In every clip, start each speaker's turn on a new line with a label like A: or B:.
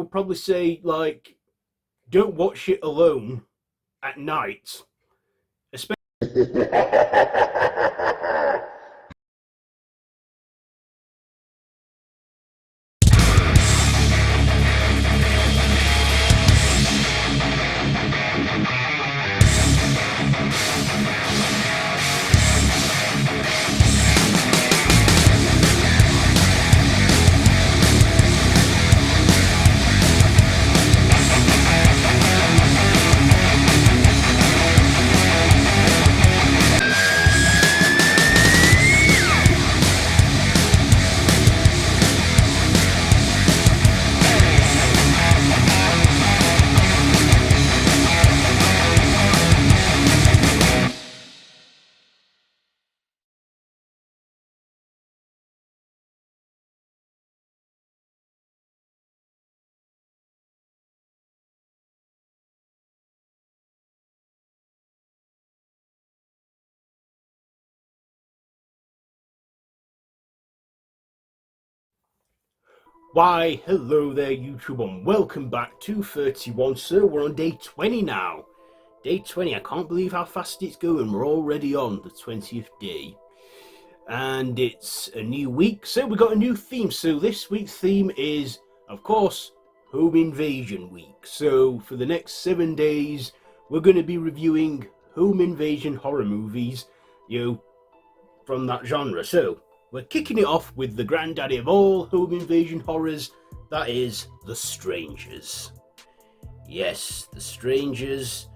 A: would probably say, like, don't watch it alone at night. Especially why, hello there, YouTube, and welcome back to 31. So we're on day 20 now. Day 20, I can't believe how fast it's going. We're already on the 20th day. And it's a new week, so we've got a new theme. So this week's theme is, of course, Home Invasion Week. So for the next 7 days, we're going to be reviewing home invasion horror movies, from that genre. So we're kicking it off with the granddaddy of all home invasion horrors, that is The Strangers. Yes, The Strangers,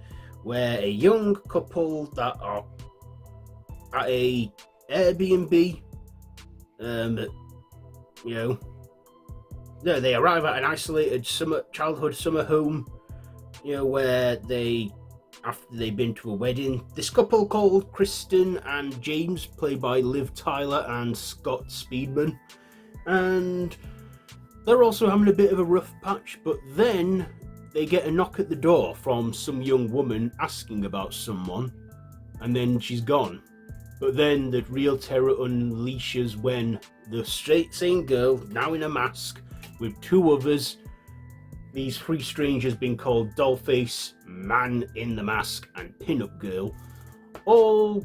A: where a young couple that are at a Airbnb, they arrive at an isolated childhood summer home, where after they've been to a wedding. This couple called Kristen and James, played by Liv Tyler and Scott Speedman, and they're also having a bit of a rough patch, but then they get a knock at the door from some young woman asking about someone, and then she's gone. But then the real terror unleashes when the same girl, now in a mask, with two others, these three strangers being called Dollface, Man in the Mask, and Pin-Up Girl, all,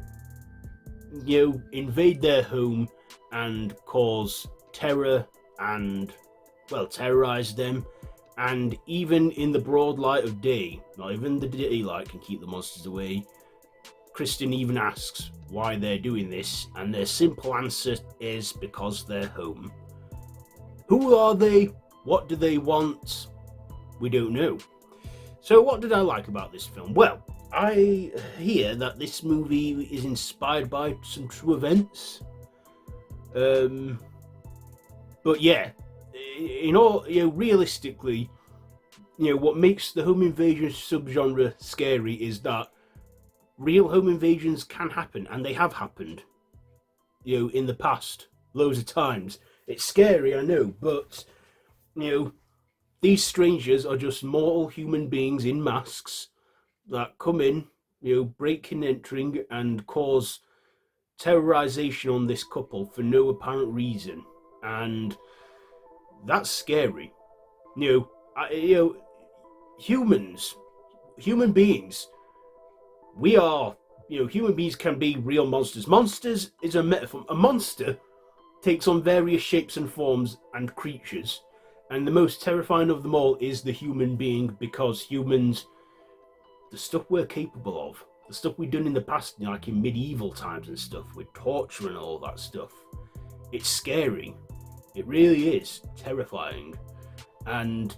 A: invade their home and cause terror and, terrorize them. And even in the broad light of day, not even the daylight can keep the monsters away, Kristen even asks why they're doing this, and their simple answer is because they're home. Who are they? What do they want? We don't know. So what did I like about this film? Well, I hear that this movie is inspired by some true events. But yeah, realistically, what makes the home invasion subgenre scary is that real home invasions can happen, and they have happened, in the past, loads of times. It's scary, I know, but, these strangers are just mortal human beings in masks that come in, breaking, entering, and cause terrorization on this couple for no apparent reason. And that's scary. Human beings, we are, human beings can be real monsters. Monsters is a metaphor. A monster takes on various shapes and forms and creatures. And the most terrifying of them all is the human being, because humans, the stuff we're capable of, the stuff we've done in the past, like in medieval times and stuff, with torture and all that stuff, it's scary. It really is terrifying. And,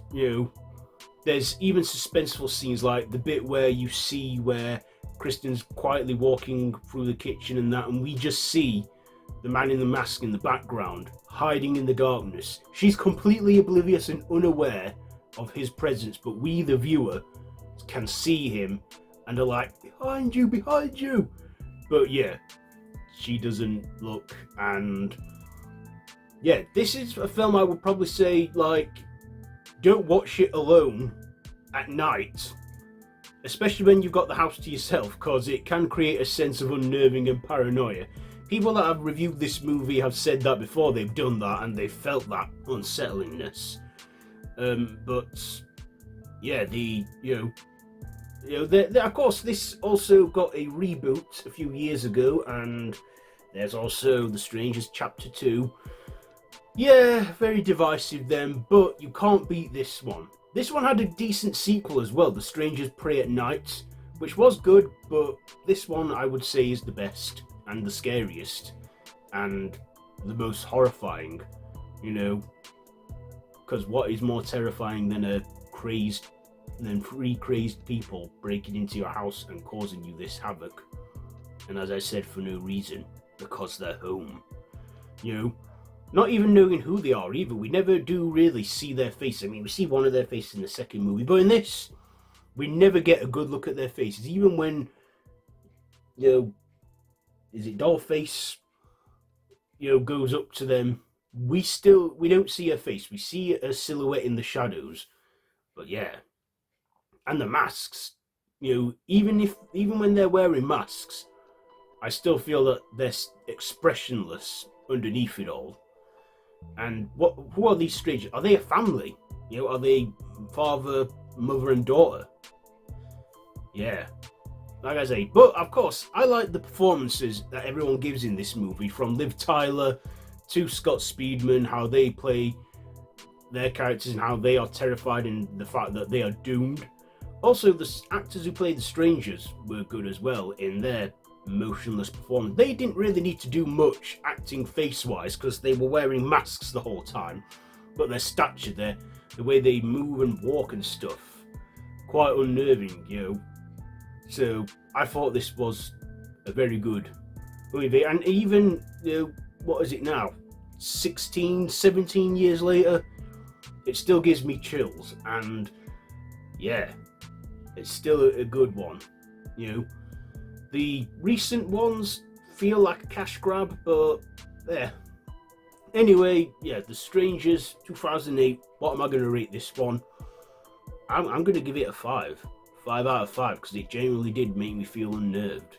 A: there's even suspenseful scenes like the bit where you see where Kristen's quietly walking through the kitchen and that, and we just see the man in the mask in the background, hiding in the darkness. She's completely oblivious and unaware of his presence, but we, the viewer, can see him and are like, behind you. But yeah, she doesn't look. And yeah, this is a film I would probably say, don't watch it alone at night, especially when you've got the house to yourself, because it can create a sense of unnerving and paranoia. People that have reviewed this movie have said that before they've done that, and they've felt that unsettlingness. But yeah, of course, this also got a reboot a few years ago, and there's also The Strangers Chapter 2. Yeah, very divisive then, but you can't beat this one. This one had a decent sequel as well, The Strangers Prey at Night, which was good, but this one I would say is the best, and the scariest, and the most horrifying, because what is more terrifying than three crazed people breaking into your house and causing you this havoc? And as I said, for no reason, because they're home. Not even knowing who they are either. We never do really see their face. I mean, we see one of their faces in the second movie, but in this, we never get a good look at their faces. Even when, is it Dollface, goes up to them, we don't see her face. We see a silhouette in the shadows. But yeah. And the masks, even when they're wearing masks, I still feel that they're expressionless underneath it all. And who are these strangers? Are they a family? Are they father, mother, and daughter? Yeah, like I say. But of course, I like the performances that everyone gives in this movie, from Liv Tyler to Scott Speedman, how they play their characters and how they are terrified in the fact that they are doomed. Also, the actors who played the strangers were good as well in their motionless performance. They didn't really need to do much acting face-wise because they were wearing masks the whole time, but their stature, the way they move and walk and stuff, quite unnerving, So I thought this was a very good movie. And even, what is it now? 16, 17 years later, it still gives me chills. And yeah, it's still a good one. The recent ones feel like a cash grab, but yeah. Anyway, yeah, The Strangers 2008. What am I going to rate this one? I'm going to give it a 5. 5 out of 5, because it genuinely did make me feel unnerved,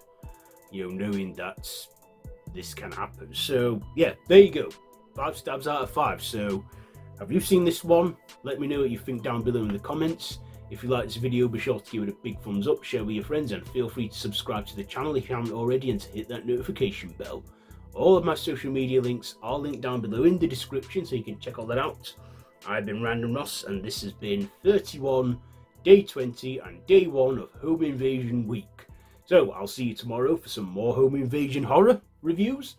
A: knowing that this can happen. So yeah, there you go. 5 stabs out of 5. So have you seen this one? Let me know what you think down below in the comments. If you like this video, be sure to give it a big thumbs up, share with your friends, and feel free to subscribe to the channel if you haven't already, and to hit that notification bell. All of my social media links are linked down below in the description, so you can check all that out. I've been Random Ross, and this has been 31, Day 20, and Day 1 of Home Invasion Week. So I'll see you tomorrow for some more Home Invasion horror reviews.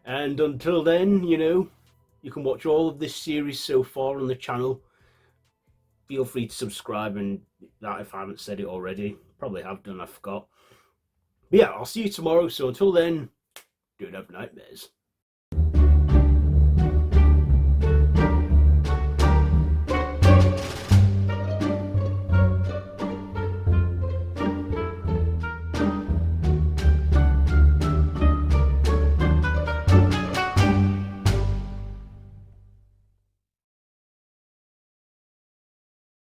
A: And until then, you can watch all of this series so far on the channel. Feel free to subscribe, and that if I haven't said it already. Probably have done, I forgot. But yeah, I'll see you tomorrow. So until then, don't have nightmares.